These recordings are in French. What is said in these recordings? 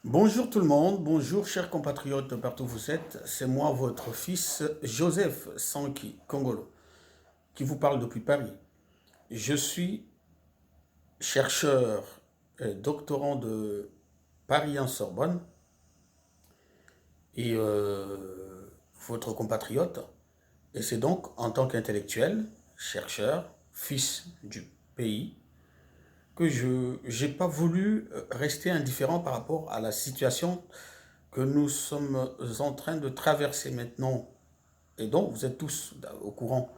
Bonjour tout le monde, bonjour chers compatriotes partout où vous êtes, c'est moi votre fils Joseph Sanki Kongolo qui vous parle depuis Paris. Je suis chercheur et doctorant de Paris en Sorbonne et votre compatriote. Et c'est donc en tant qu'intellectuel, chercheur, fils du pays, que je n'ai pas voulu rester indifférent par rapport à la situation que nous sommes en train de traverser maintenant, et donc vous êtes tous au courant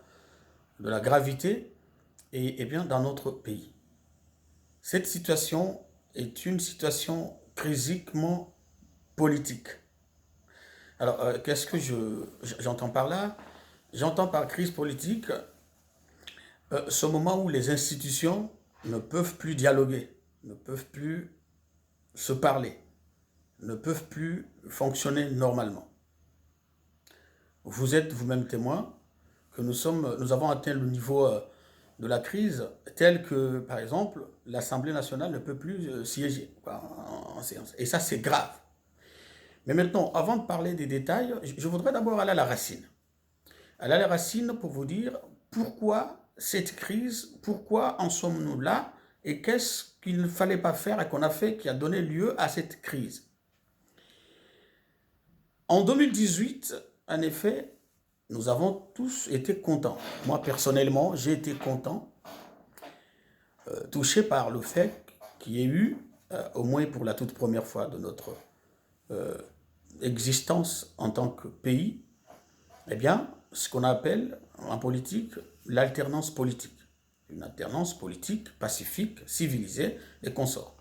de la gravité, et bien dans notre pays. Cette situation est une situation crisiquement politique. Alors, qu'est-ce que j'entends par là? J'entends par crise politique ce moment où les institutions ne peuvent plus dialoguer, ne peuvent plus se parler, ne peuvent plus fonctionner normalement. Vous êtes vous-même témoin que nous avons atteint le niveau de la crise tel que, par exemple, l'Assemblée nationale ne peut plus siéger en séance. Et ça, c'est grave. Mais maintenant, avant de parler des détails, je voudrais d'abord aller à la racine. Aller à la racine pour vous dire pourquoi cette crise, pourquoi en sommes-nous là et qu'est-ce qu'il ne fallait pas faire et qu'on a fait qui a donné lieu à cette crise. En 2018, en effet, nous avons tous été contents. Moi, personnellement, j'ai été content, touché par le fait qu'il y ait eu, au moins pour la toute première fois de notre existence en tant que pays, eh bien, ce qu'on appelle en politique l'alternance politique. Une alternance politique pacifique, civilisée et consort.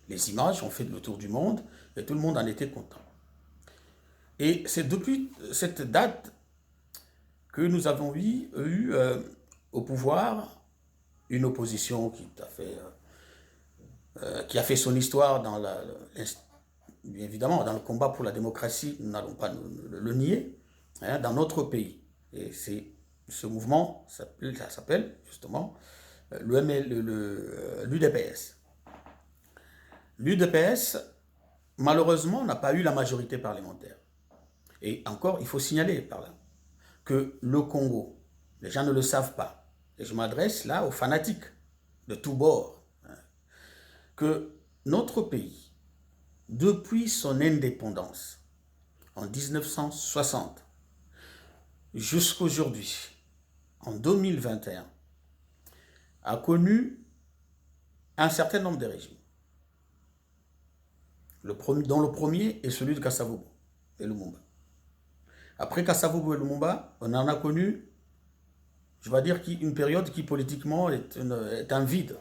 Les images ont fait le tour du monde et tout le monde en était content. Et c'est depuis cette date que nous avons au pouvoir une opposition qui a fait son histoire bien évidemment dans le combat pour la démocratie, nous n'allons pas le nier, hein, dans notre pays. Et ce mouvement ça s'appelle justement l'UDPS. L'UDPS, malheureusement, n'a pas eu la majorité parlementaire. Et encore, il faut signaler par là que le Congo, les gens ne le savent pas, et je m'adresse là aux fanatiques de tous bords, hein, que notre pays, depuis son indépendance, en 1960, jusqu'à aujourd'hui, en 2021, a connu un certain nombre de régimes. Dont le premier est celui de Kasavubu et Lumumba. Après Kasavubu et Lumumba, on en a connu, je vais dire, une période qui politiquement est un vide.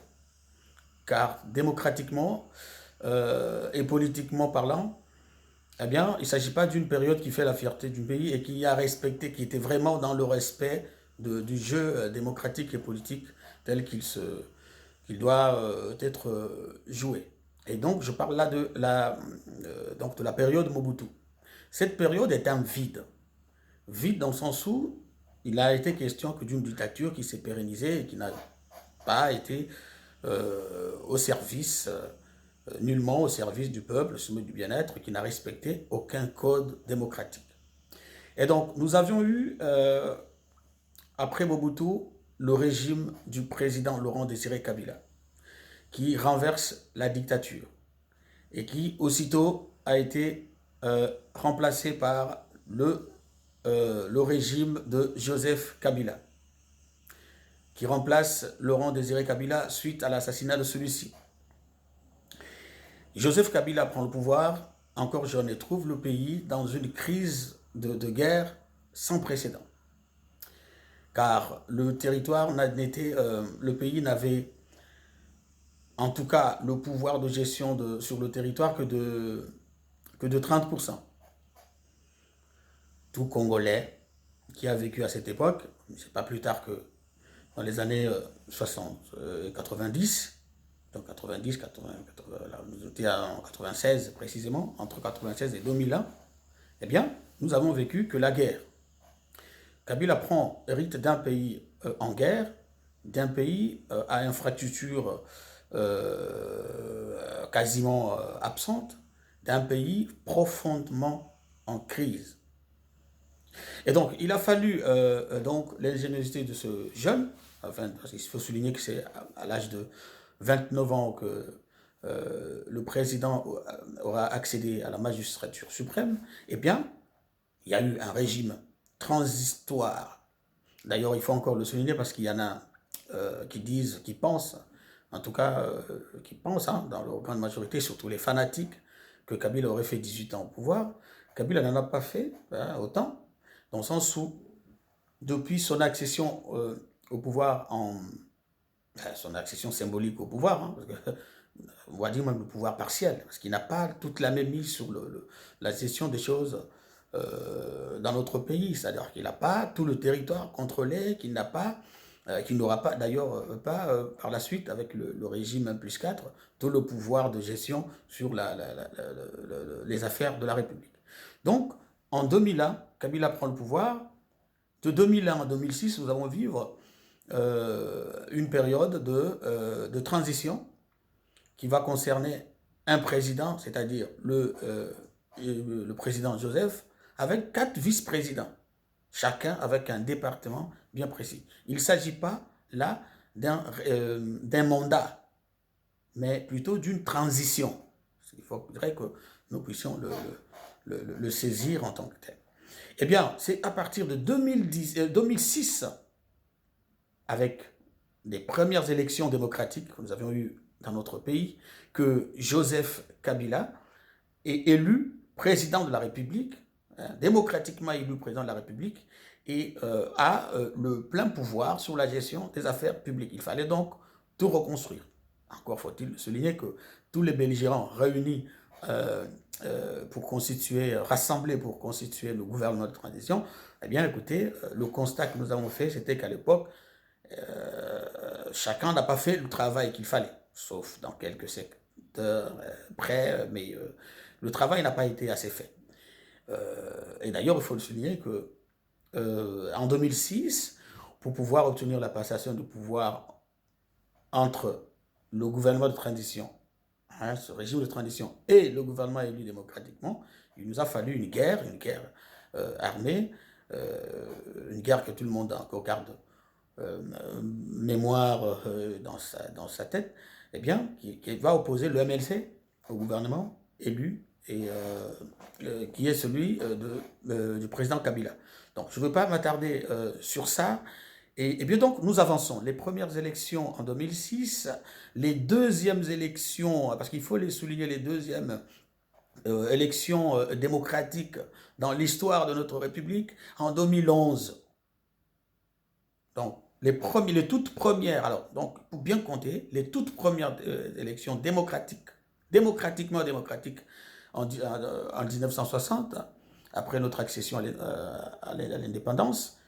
Car démocratiquement et politiquement parlant, eh bien, il ne s'agit pas d'une période qui fait la fierté du pays et qui a respecté, qui était vraiment dans le respect du jeu démocratique et politique tel qu'il doit être joué. Et donc, je parle là donc de la période Mobutu. Cette période est un vide. Vide dans le sens où il a été question que d'une dictature qui s'est pérennisée et qui n'a pas été au service, nullement au service du peuple, soumis du bien-être, qui n'a respecté aucun code démocratique. Et donc, nous avions eu, après Mobutu, le régime du président Laurent Désiré Kabila, qui renverse la dictature et qui aussitôt a été remplacé par le régime de Joseph Kabila, qui remplace Laurent Désiré Kabila suite à l'assassinat de celui-ci. Joseph Kabila prend le pouvoir, encore jeune, et trouve le pays dans une crise de guerre sans précédent. Car le territoire le pays n'avait en tout cas le pouvoir de gestion sur le territoire que de 30%. Tout Congolais qui a vécu à cette époque, c'est pas plus tard que dans les années 60, 90, donc 90, 80, là, nous étions en 96 précisément, entre 96 et 2001, eh bien, nous avons vécu que la guerre. Kabila hérite d'un pays en guerre, d'un pays à infrastructure quasiment absente, d'un pays profondément en crise. Et donc, il a fallu donc l'ingéniosité de ce jeune, enfin, il faut souligner que c'est à l'âge de 29 ans que le président aura accédé à la magistrature suprême. Eh bien, il y a eu un régime transitoire. D'ailleurs, il faut encore le souligner parce qu'il y en a qui disent, qui pensent, en tout cas, qui pensent, hein, dans leur grande majorité, surtout les fanatiques, que Kabila aurait fait 18 ans au pouvoir. Kabila n'en a pas fait autant, dans le sens où, depuis son accession au pouvoir, son accession symbolique au pouvoir, hein, parce que, on va dire même le pouvoir partiel, parce qu'il n'a pas toute la même mise sur la gestion des choses dans notre pays, c'est-à-dire qu'il n'a pas tout le territoire contrôlé, qu'il n'aura pas d'ailleurs pas par la suite avec le régime 1+4 tout le pouvoir de gestion sur les affaires de la République. Donc en 2001, Kabila prend le pouvoir. De 2001 à 2006, nous allons vivre une période de transition qui va concerner un président, c'est-à-dire le président Joseph, avec 4 vice-présidents, chacun avec un département bien précis. Il ne s'agit pas là d'un mandat, mais plutôt d'une transition. Il faudrait que nous puissions le saisir en tant que tel. Eh bien, c'est à partir de 2006, avec les premières élections démocratiques que nous avions eues dans notre pays, que Joseph Kabila est élu président de la République, hein, démocratiquement élu président de la République, et a le plein pouvoir sur la gestion des affaires publiques. Il fallait donc tout reconstruire. Encore faut-il souligner que tous les belligérants réunis rassemblés pour constituer le gouvernement de transition, eh bien écoutez, le constat que nous avons fait, c'était qu'à l'époque, chacun n'a pas fait le travail qu'il fallait, sauf dans quelques secteurs près, mais le travail n'a pas été assez fait. Et d'ailleurs, il faut le souligner que en 2006, pour pouvoir obtenir la passation de pouvoir entre le gouvernement de transition, hein, ce régime de transition, et le gouvernement élu démocratiquement, il nous a fallu une guerre armée, une guerre que tout le monde a encore garde mémoire dans sa tête, eh bien, qui va opposer le MLC au gouvernement élu et qui est celui du président Kabila. Donc, je ne veux pas m'attarder sur ça. Et bien donc, nous avançons. Les premières élections en 2006, les deuxièmes élections, parce qu'il faut les souligner, les deuxièmes élections démocratiques dans l'histoire de notre République, en 2011. Donc, les toutes premières, alors, donc, pour bien compter, les toutes premières élections démocratiquement démocratiques en 1960, après notre accession à l'indépendance,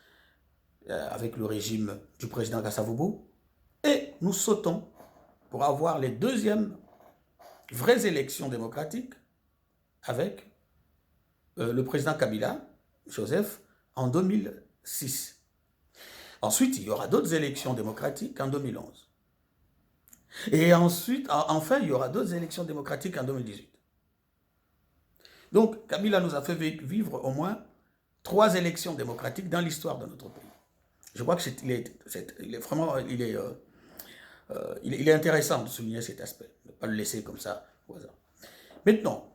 avec le régime du président Kasavubu, et nous sautons pour avoir les deuxièmes vraies élections démocratiques avec le président Kabila, Joseph, en 2006. Ensuite, il y aura d'autres élections démocratiques en 2011. Et ensuite, enfin, il y aura d'autres élections démocratiques en 2018. Donc, Kabila nous a fait vivre au moins 3 élections démocratiques dans l'histoire de notre pays. Je crois que il est intéressant de souligner cet aspect, ne pas le laisser comme ça au hasard. Maintenant,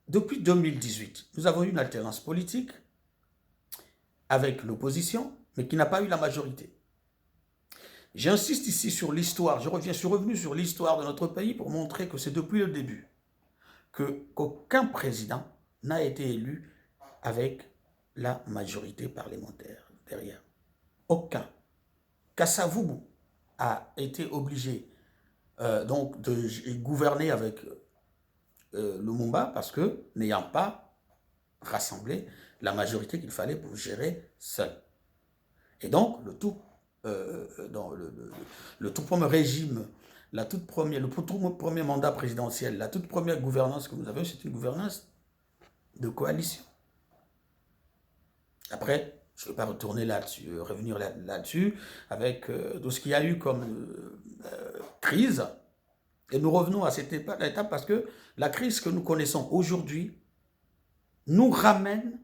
depuis 2018, nous avons eu une alternance politique avec l'opposition, mais qui n'a pas eu la majorité. J'insiste ici sur l'histoire, je suis revenu sur l'histoire de notre pays pour montrer que c'est depuis le début qu'aucun président n'a été élu avec la majorité parlementaire derrière. Aucun. Kasavubu a été obligé donc de gouverner avec Lumumba parce que n'ayant pas rassemblé la majorité qu'il fallait pour gérer seul. Et donc le tout premier régime, le tout premier mandat présidentiel, la toute première gouvernance que nous avons, c'est une gouvernance de coalition. Après, je ne vais pas retourner là-dessus, revenir là-dessus, avec tout ce qu'il y a eu comme crise, Et nous revenons à cette étape parce que la crise que nous connaissons aujourd'hui nous ramène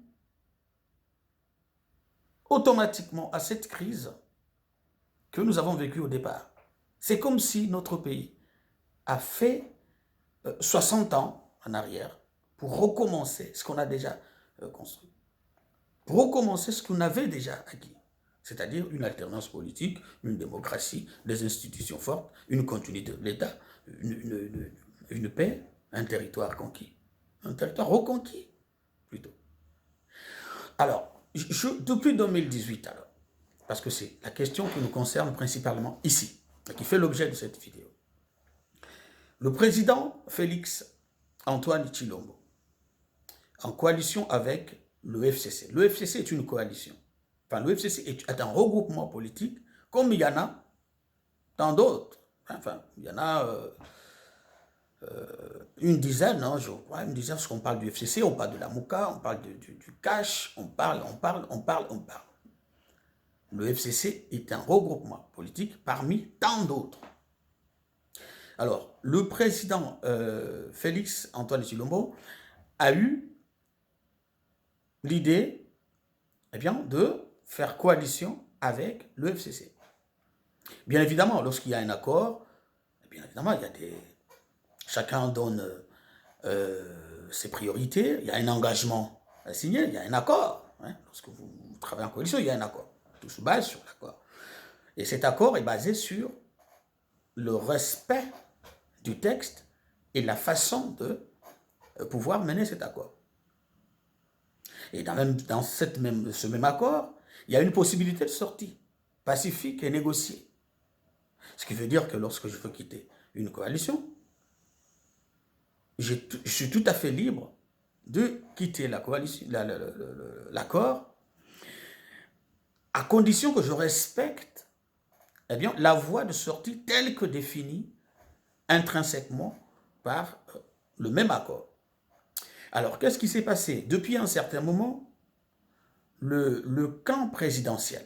automatiquement à cette crise que nous avons vécue au départ. C'est comme si notre pays a fait 60 ans en arrière pour recommencer ce qu'on a déjà construit. Pour recommencer ce qu'on avait déjà acquis. C'est-à-dire une alternance politique, une démocratie, des institutions fortes, une continuité de l'État, une paix, un territoire conquis. Un territoire reconquis, plutôt. Alors, depuis 2018, alors, parce que c'est la question qui nous concerne principalement ici, et qui fait l'objet de cette vidéo. Le président Félix Antoine Tshilombo, en coalition avec le FCC. Le FCC est une coalition. Enfin, le FCC est un regroupement politique, comme il y en a dans d'autres. Enfin, il y en a une dizaine, non, je crois, une dizaine, parce qu'on parle du FCC, on parle de la MOUCA, on parle du cash, on parle. Le FCC est un regroupement politique parmi tant d'autres. Alors, le président Félix Antoine Tshilombo a eu l'idée, eh bien, de faire coalition avec le FCC. Bien évidemment, lorsqu'il y a un accord, bien évidemment, il y a des... Chacun donne ses priorités, il y a un engagement à signer, il y a un accord. Hein. Lorsque vous travaillez en coalition, il y a un accord. Tout se base sur l'accord. Et cet accord est basé sur le respect du texte et la façon de pouvoir mener cet accord. Et dans ce même accord, il y a une possibilité de sortie pacifique et négociée. Ce qui veut dire que lorsque je veux quitter une coalition, je suis tout à fait libre de quitter la coalition, l'accord, à condition que je respecte eh bien, la voie de sortie telle que définie intrinsèquement par le même accord. Alors, qu'est-ce qui s'est passé? Depuis un certain moment, le camp présidentiel,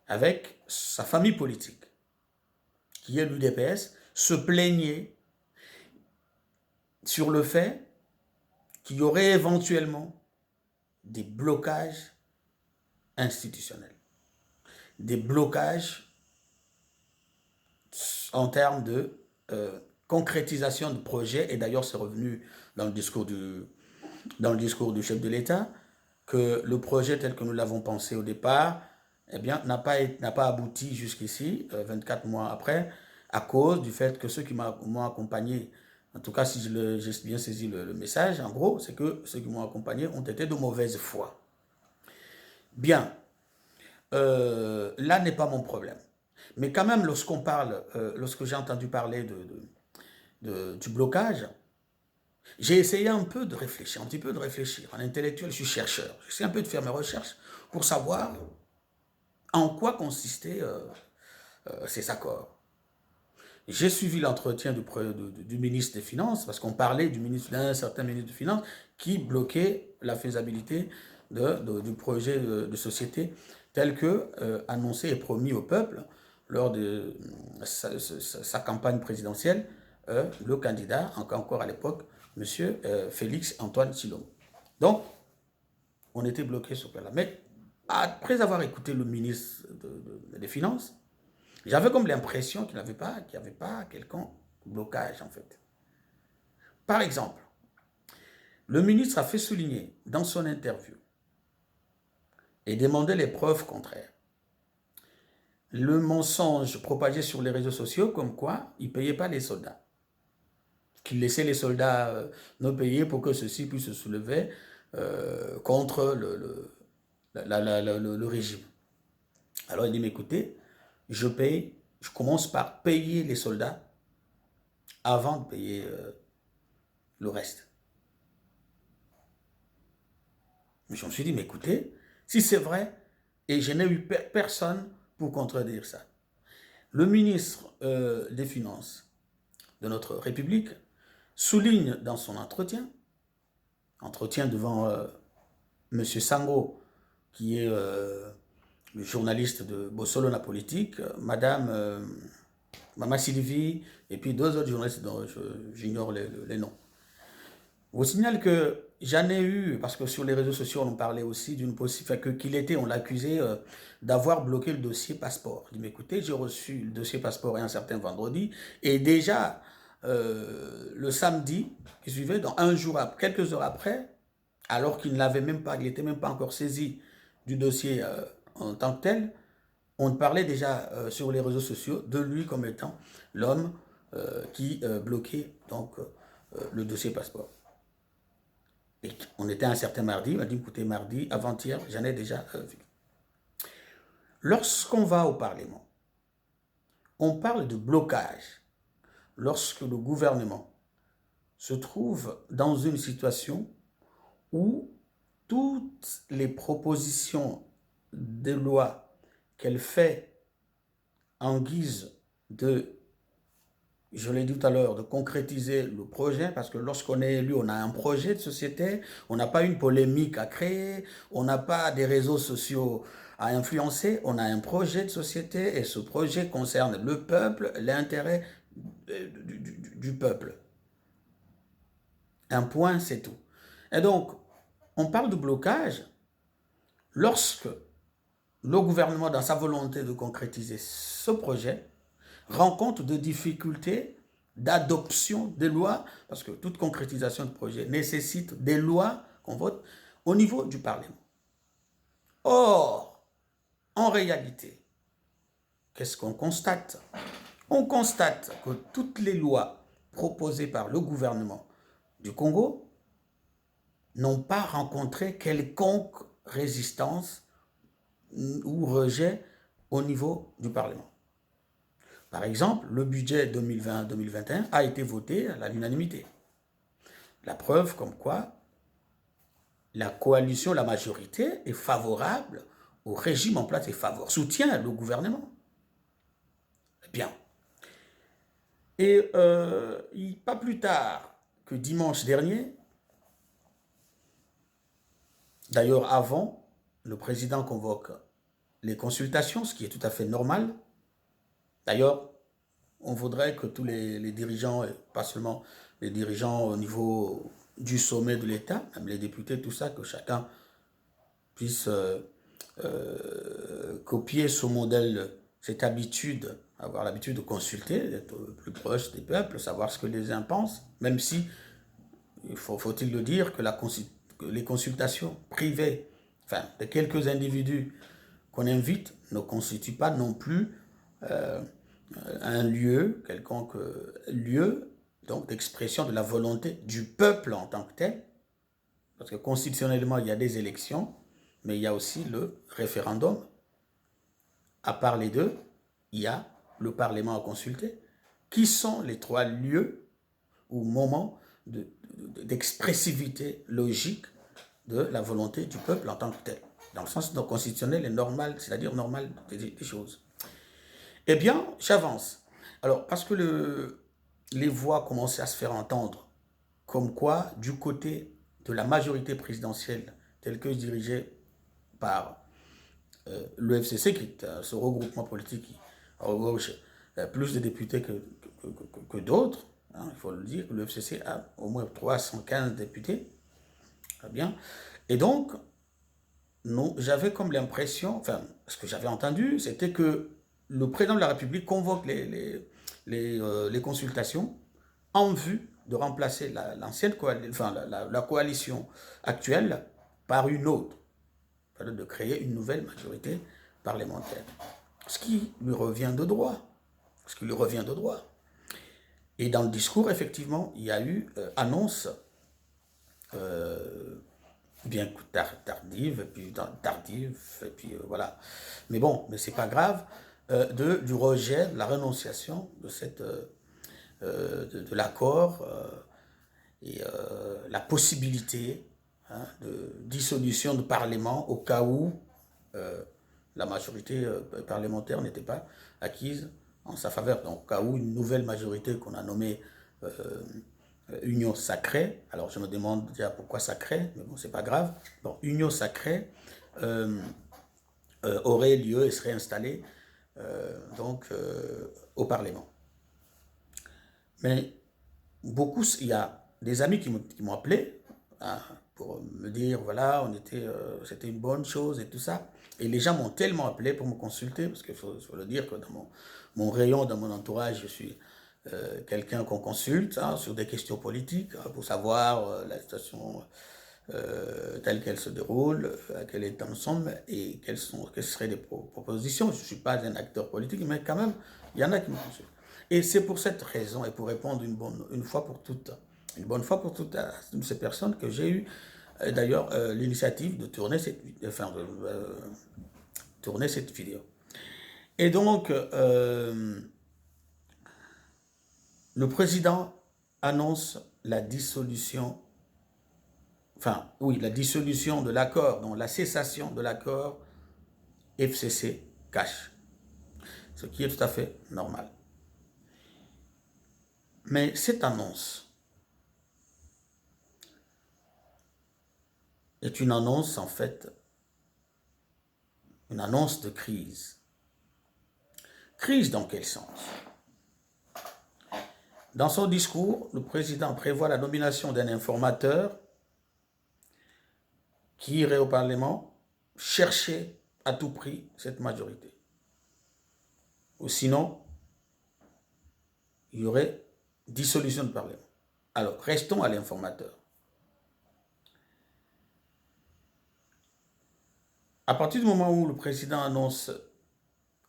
avec sa famille politique, qui est l'UDPS, se plaignait sur le fait qu'il y aurait éventuellement des blocages institutionnels, des blocages en termes de concrétisation de projets, et d'ailleurs c'est revenu dans le discours du chef de l'État, que le projet tel que nous l'avons pensé au départ, eh bien, n'a pas abouti jusqu'ici, 24 mois après, à cause du fait que ceux qui m'ont accompagné, en tout cas si j'ai bien saisi le message, en gros, c'est que ceux qui m'ont accompagné ont été de mauvaise foi. Bien, là n'est pas mon problème. Mais quand même, lorsqu'on parle, lorsque j'ai entendu parler du blocage, j'ai essayé un petit peu de réfléchir. En intellectuel, je suis chercheur. J'essaie un peu de faire mes recherches pour savoir en quoi consistaient ces accords. J'ai suivi l'entretien du ministre des Finances, parce qu'on parlait d'un certain ministre des Finances qui bloquait la faisabilité du projet de société tel que annoncé et promis au peuple lors de sa campagne présidentielle, le candidat, encore à l'époque, M. Félix Antoine Tshilombo. Donc, on était bloqué sur ce là. Mais après avoir écouté le ministre des Finances, j'avais comme l'impression qu'il n'y avait pas quelconque blocage, en fait. Par exemple, le ministre a fait souligner dans son interview et demandé les preuves contraires. Le mensonge propagé sur les réseaux sociaux comme quoi il ne payait pas les soldats. Qu'il laissait les soldats non payés pour que ceux-ci puissent se soulever contre le régime. Alors il dit, mais écoutez, je commence par payer les soldats avant de payer le reste. Mais je me suis dit, mais écoutez, si c'est vrai, et je n'ai eu personne pour contredire ça. Le ministre des Finances de notre République souligne dans son entretien devant M. Sango, qui est le journaliste de Bosolo la politique, Madame Maman Sylvie, et puis deux autres journalistes dont j'ignore les noms. Je vous signale que j'en ai eu, parce que sur les réseaux sociaux, on parlait aussi d'une possible, qu'il était, on l'accusait d'avoir bloqué le dossier passeport. Il dit, mais écoutez, j'ai reçu le dossier passeport un certain vendredi, et déjà, le samedi qui suivait, donc un jour, quelques heures après, alors qu'il ne l'avait même pas, il n'était même pas encore saisi du dossier en tant que tel, on parlait déjà sur les réseaux sociaux de lui comme étant l'homme qui bloquait donc le dossier passeport. Et on était un certain mardi, il m'a dit, écoutez, mardi, avant-hier, j'en ai déjà vu. Lorsqu'on va au Parlement, on parle de blocage. Lorsque le gouvernement se trouve dans une situation où toutes les propositions de loi qu'elle fait en guise de, je l'ai dit tout à l'heure, de concrétiser le projet, parce que lorsqu'on est élu, on a un projet de société, on n'a pas une polémique à créer, on n'a pas des réseaux sociaux à influencer, on a un projet de société et ce projet concerne le peuple, l'intérêt du peuple. Un point, c'est tout. Et donc, on parle de blocage lorsque le gouvernement, dans sa volonté de concrétiser ce projet, rencontre de difficultés d'adoption des lois, parce que toute concrétisation de projet nécessite des lois qu'on vote au niveau du Parlement. Or, en réalité, qu'est-ce qu'on constate? On constate que toutes les lois proposées par le gouvernement du Congo n'ont pas rencontré quelconque résistance ou rejet au niveau du Parlement. Par exemple, le budget 2020-2021 a été voté à l'unanimité. La preuve comme quoi la coalition, la majorité est favorable au régime en place et soutient le gouvernement. Bien. Et pas plus tard que dimanche dernier, d'ailleurs avant, le président convoque les consultations, ce qui est tout à fait normal. D'ailleurs, on voudrait que tous les dirigeants, et pas seulement les dirigeants au niveau du sommet de l'État, même les députés, tout ça, que chacun puisse copier ce modèle, cette habitude, avoir l'habitude de consulter, d'être plus proche des peuples, savoir ce que les uns pensent, même si, faut-il le dire, que les consultations privées, enfin, de quelques individus qu'on invite, ne constituent pas non plus un lieu, quelconque lieu, donc d'expression de la volonté du peuple en tant que tel, parce que constitutionnellement, il y a des élections, mais il y a aussi le référendum. À part les deux, il y a le Parlement à consulter, qui sont les trois lieux ou moments d'expressivité logique de la volonté du peuple en tant que tel, dans le sens constitutionnel et normal, c'est-à-dire normal des choses. Eh bien, j'avance. Alors, parce que les voix commençaient à se faire entendre, comme quoi, du côté de la majorité présidentielle, telle que dirigée par le FCC, qui est ce regroupement politique qui regorge plus de députés que d'autres, hein, il faut le dire, le FCC a au moins 315 députés, très bien, et donc, j'avais comme l'impression, enfin, ce que j'avais entendu, c'était que le président de la République convoque les consultations en vue de remplacer l'ancienne coalition, enfin, la coalition actuelle par une autre, de créer une nouvelle majorité parlementaire. Ce qui lui revient de droit. Ce qui lui revient de droit. Et dans le discours, effectivement, il y a eu annonce bien tardive, et puis voilà. Mais bon, mais c'est pas grave, du rejet, de la renonciation de l'accord et la possibilité de dissolution du Parlement au cas où la majorité parlementaire n'était pas acquise en sa faveur. Donc, au cas où une nouvelle majorité qu'on a nommée Union Sacrée, alors je me demande déjà pourquoi Sacrée, mais bon, c'est pas grave. Bon, Union Sacrée aurait lieu et serait installée donc au Parlement. Mais beaucoup, il y a des amis qui m'ont appelé hein, pour me dire, voilà, c'était une bonne chose et tout ça. Et les gens m'ont tellement appelé pour me consulter, parce qu'il faut le dire que dans mon rayon, dans mon entourage, je suis quelqu'un qu'on consulte hein, sur des questions politiques, hein, pour savoir la situation telle qu'elle se déroule, à quel état nous sommes et quelles seraient les propositions. Je ne suis pas un acteur politique, mais quand même, il y en a qui me consultent. Et c'est pour cette raison, et pour répondre une bonne fois pour toutes à toutes ces personnes que j'ai eu d'ailleurs l'initiative de tourner tourner cette vidéo. Et donc, le président annonce la dissolution, la dissolution de l'accord, donc la cessation de l'accord FCC-Cash, ce qui est tout à fait normal. Mais cette annonce est une annonce, en fait, une annonce de crise. Crise dans quel sens? Dans son discours, le président prévoit la nomination d'un informateur qui irait au Parlement chercher à tout prix cette majorité. Ou sinon, il y aurait dissolution du Parlement. Alors, restons à l'informateur. À partir du moment où le président annonce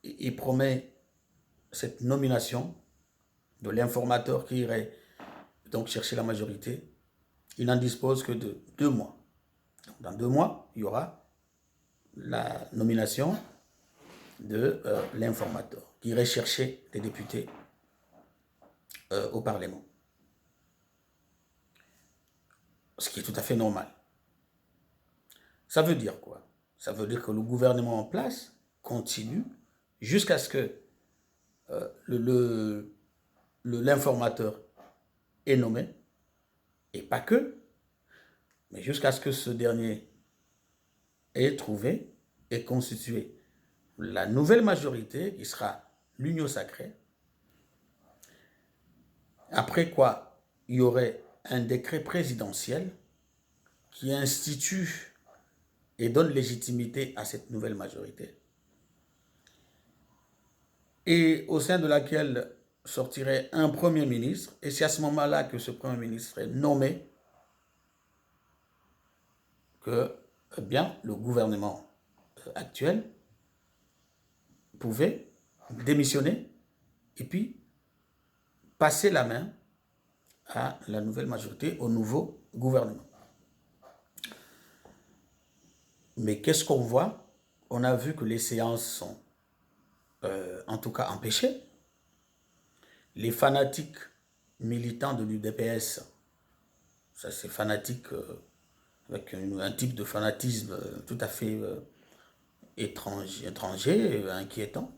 et promet cette nomination de l'informateur qui irait donc chercher la majorité, il n'en dispose que de 2 mois. Donc, dans 2 mois, il y aura la nomination de l'informateur qui irait chercher des députés au Parlement. Ce qui est tout à fait normal. Ça veut dire quoi? Ça veut dire que le gouvernement en place continue jusqu'à ce que l'informateur est nommé, et pas que, mais jusqu'à ce que ce dernier ait trouvé et constitué la nouvelle majorité qui sera l'union sacrée. Après quoi, il y aurait un décret présidentiel qui institue et donne légitimité à cette nouvelle majorité, et au sein de laquelle sortirait un premier ministre, et c'est à ce moment-là que ce premier ministre serait nommé que eh bien, le gouvernement actuel pouvait démissionner et puis passer la main à la nouvelle majorité, au nouveau gouvernement. Mais qu'est-ce qu'on voit? On a vu que les séances sont en tout cas empêchées. Les fanatiques militants de l'UDPS, ça c'est fanatique avec un type de fanatisme tout à fait étranger, inquiétant,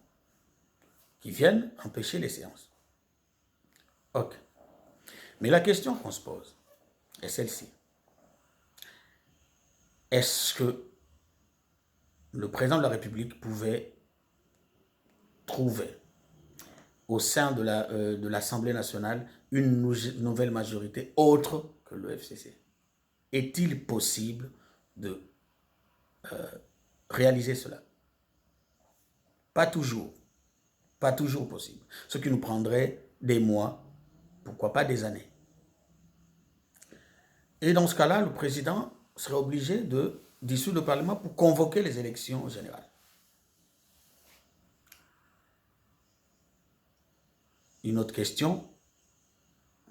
qui viennent empêcher les séances. Ok. Mais la question qu'on se pose est celle-ci. Est-ce que le président de la République pouvait trouver au sein de l'Assemblée nationale une nouvelle majorité autre que le FCC? Est-il possible de réaliser cela? Pas toujours. Pas toujours possible. Ce qui nous prendrait des mois, pourquoi pas des années. Et dans ce cas-là, le président serait obligé de dissoudre le Parlement pour convoquer les élections générales. Une autre question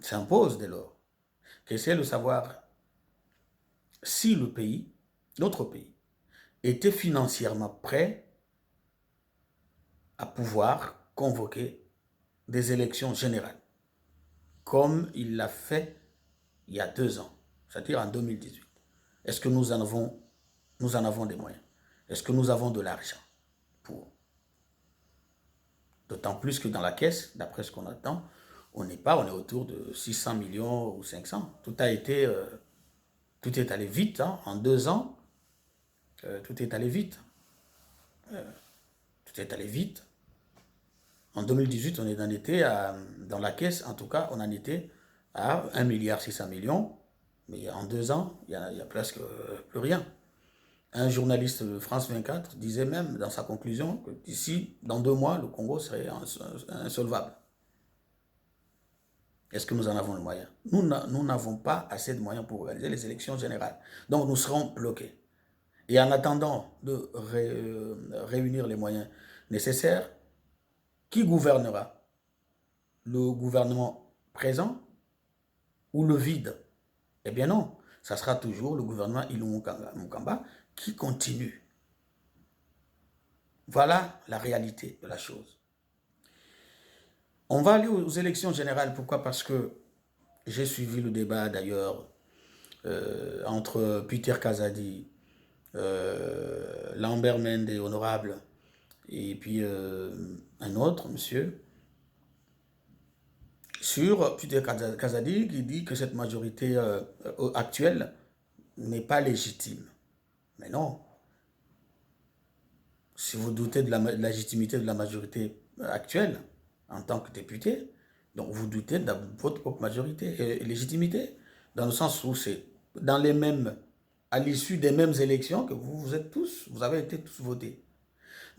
s'impose dès lors, qui est de savoir si le pays, notre pays, était financièrement prêt à pouvoir convoquer des élections générales, comme il l'a fait il y a 2 ans, c'est-à-dire en 2018. Est-ce que nous en avons des moyens? Est-ce que nous avons de l'argent pour? D'autant plus que dans la caisse, d'après ce qu'on attend, on est autour de 600 millions ou 500. Tout est allé vite, hein, en 2 ans, tout est allé vite. Tout est allé vite. En 2018, on en était dans la caisse, en tout cas, on en était à 1,6 milliard. Mais en 2 ans, il y a presque plus rien. Un journaliste de France 24 disait même dans sa conclusion que d'ici, dans 2 mois, le Congo serait insolvable. Est-ce que nous en avons le moyen? Nous n'avons pas assez de moyens pour organiser les élections générales. Donc nous serons bloqués. Et en attendant de réunir les moyens nécessaires, qui gouvernera? Le gouvernement présent ou le vide? Eh bien non, ça sera toujours le gouvernement Ilunga Mukamba qui continue. Voilà la réalité de la chose. On va aller aux élections générales. Pourquoi? Parce que j'ai suivi le débat d'ailleurs entre Peter Kazadi, Lambert Mende, honorable, et puis un autre monsieur, sur Peter Kazadi qui dit que cette majorité actuelle n'est pas légitime. Mais non. Si vous doutez de la légitimité de la majorité actuelle en tant que député, donc vous doutez de votre propre majorité et légitimité, dans le sens où c'est dans les mêmes, à l'issue des mêmes élections que vous avez été tous votés.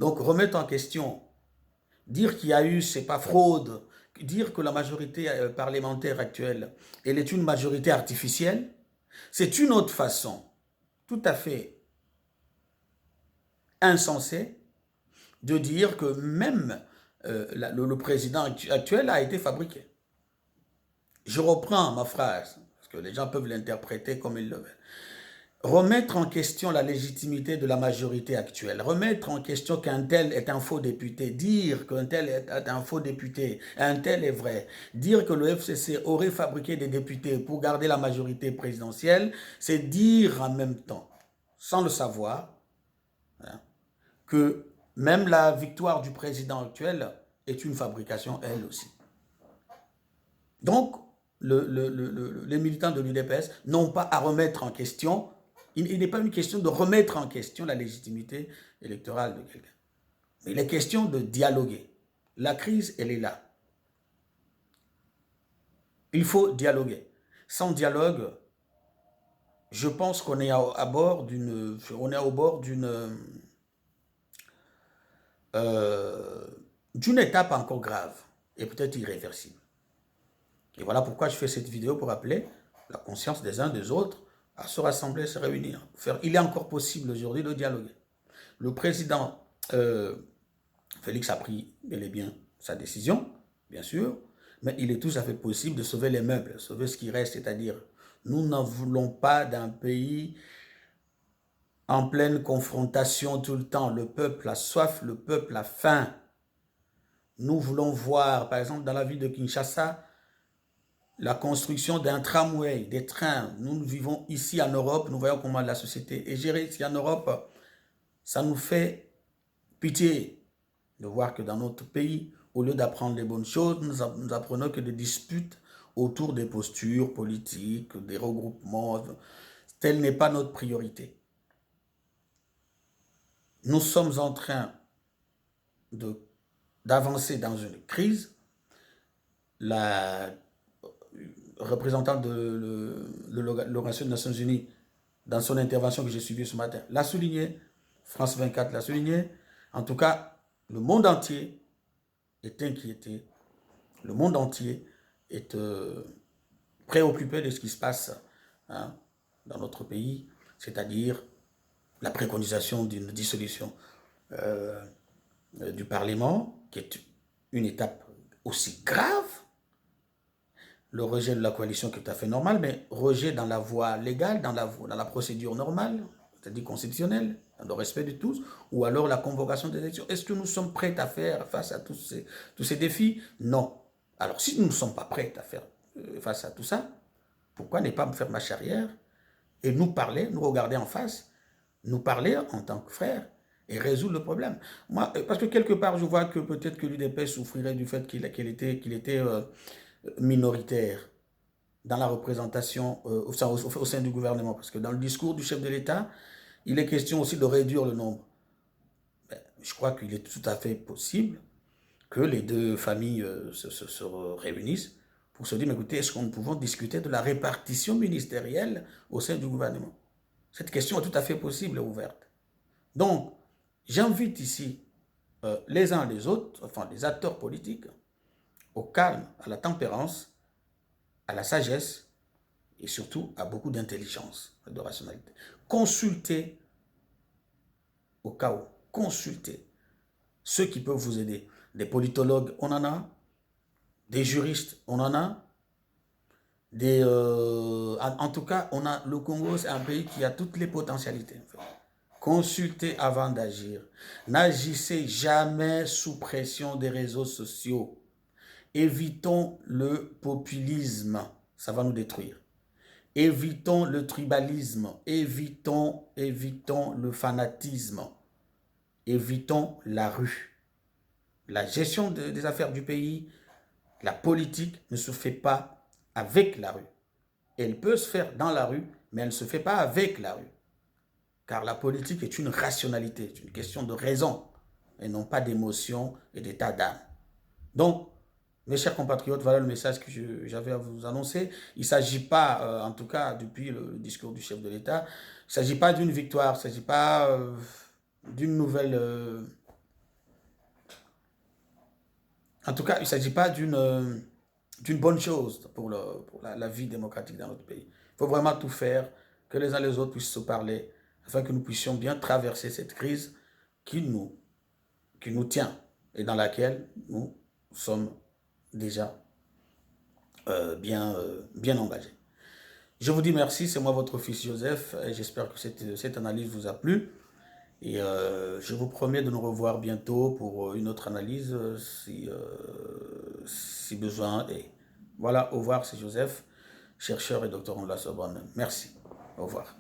Donc remettre en question, dire qu'il y a eu, c'est pas fraude, dire que la majorité parlementaire actuelle, elle est une majorité artificielle, c'est une autre façon tout à fait insensée de dire que même le président actuel a été fabriqué. Je reprends ma phrase, parce que les gens peuvent l'interpréter comme ils le veulent. Remettre en question la légitimité de la majorité actuelle, remettre en question qu'un tel est un faux député, dire qu'un tel est un faux député, un tel est vrai, dire que le FCC aurait fabriqué des députés pour garder la majorité présidentielle, c'est dire en même temps, sans le savoir, hein, que même la victoire du président actuel est une fabrication, elle aussi. Donc, les militants de l'UDPS n'ont pas à remettre en question. Il n'est pas une question de remettre en question la légitimité électorale de quelqu'un. Mais il est question de dialoguer. La crise, elle est là. Il faut dialoguer. Sans dialogue, je pense qu'on est au bord d'une étape encore grave et peut-être irréversible. Et voilà pourquoi je fais cette vidéo pour appeler la conscience des uns des autres à se rassembler, se réunir. Il est encore possible aujourd'hui de dialoguer. Le président Félix a pris bel et bien sa décision, bien sûr, mais il est tout à fait possible de sauver les meubles, sauver ce qui reste, c'est-à-dire nous n'en voulons pas d'un pays en pleine confrontation tout le temps. Le peuple a soif, le peuple a faim. Nous voulons voir, par exemple, dans la ville de Kinshasa, la construction d'un tramway, des trains. Nous vivons ici en Europe, nous voyons comment la société est gérée ici en Europe. Ça nous fait pitié de voir que dans notre pays, au lieu d'apprendre les bonnes choses, nous apprenons que des disputes autour des postures politiques, des regroupements. Telle n'est pas notre priorité. Nous sommes en train d'avancer dans une crise. La représentante de l'Organisation des Nations Unies, dans son intervention que j'ai suivie ce matin, l'a souligné, France 24 l'a souligné. En tout cas, le monde entier est inquiété. Le monde entier est préoccupé de ce qui se passe dans notre pays, c'est-à-dire la préconisation d'une dissolution du Parlement, qui est une étape aussi grave. Le rejet de la coalition qui est tout à fait normal, mais rejet dans la voie légale, dans la procédure normale, c'est-à-dire constitutionnelle, dans le respect de tous, ou alors la convocation des élections. Est-ce que nous sommes prêts à faire face à tous ces défis? Non. Alors si nous ne sommes pas prêts à faire face à tout ça, pourquoi ne pas faire marche arrière et nous parler, nous regarder en face, nous parler en tant que frères et résoudre le problème? Moi, parce que quelque part, je vois que peut-être que l'UDPS souffrirait du fait qu'il était minoritaire dans la représentation au sein du gouvernement. Parce que dans le discours du chef de l'État, il est question aussi de réduire le nombre. Je crois qu'il est tout à fait possible que les deux familles se réunissent pour se dire, mais écoutez, est-ce qu'on pouvons discuter de la répartition ministérielle au sein du gouvernement? Cette question est tout à fait possible et ouverte. Donc, j'invite ici les uns les autres, enfin les acteurs politiques, au calme, à la tempérance, à la sagesse et surtout à beaucoup d'intelligence et de rationalité. Consultez au cas où, consultez ceux qui peuvent vous aider. Des politologues, on en a, des juristes, on en a, en tout cas, le Congo, c'est un pays qui a toutes les potentialités. En fait. Consultez avant d'agir. N'agissez jamais sous pression des réseaux sociaux. Évitons le populisme, ça va nous détruire. Évitons le tribalisme, évitons le fanatisme, évitons la rue. La gestion des affaires du pays, la politique ne se fait pas avec la rue. Elle peut se faire dans la rue, mais elle ne se fait pas avec la rue. Car la politique est une rationalité, c'est une question de raison, et non pas d'émotion et d'état d'âme. Donc, mes chers compatriotes, voilà le message que j'avais à vous annoncer. Il ne s'agit pas, en tout cas depuis le discours du chef de l'État, il ne s'agit pas d'une victoire, il ne s'agit pas d'une nouvelle... en tout cas, il ne s'agit pas d'une bonne chose pour la vie démocratique dans notre pays. Il faut vraiment tout faire, que les uns les autres puissent se parler, afin que nous puissions bien traverser cette crise qui nous tient et dans laquelle nous sommes déjà bien engagés. Je vous dis merci, c'est moi votre fils Joseph, et j'espère que cette analyse vous a plu. Et je vous promets de nous revoir bientôt pour une autre analyse si besoin est. Voilà, au revoir, c'est Joseph, chercheur et doctorant de la Sorbonne. Merci, au revoir.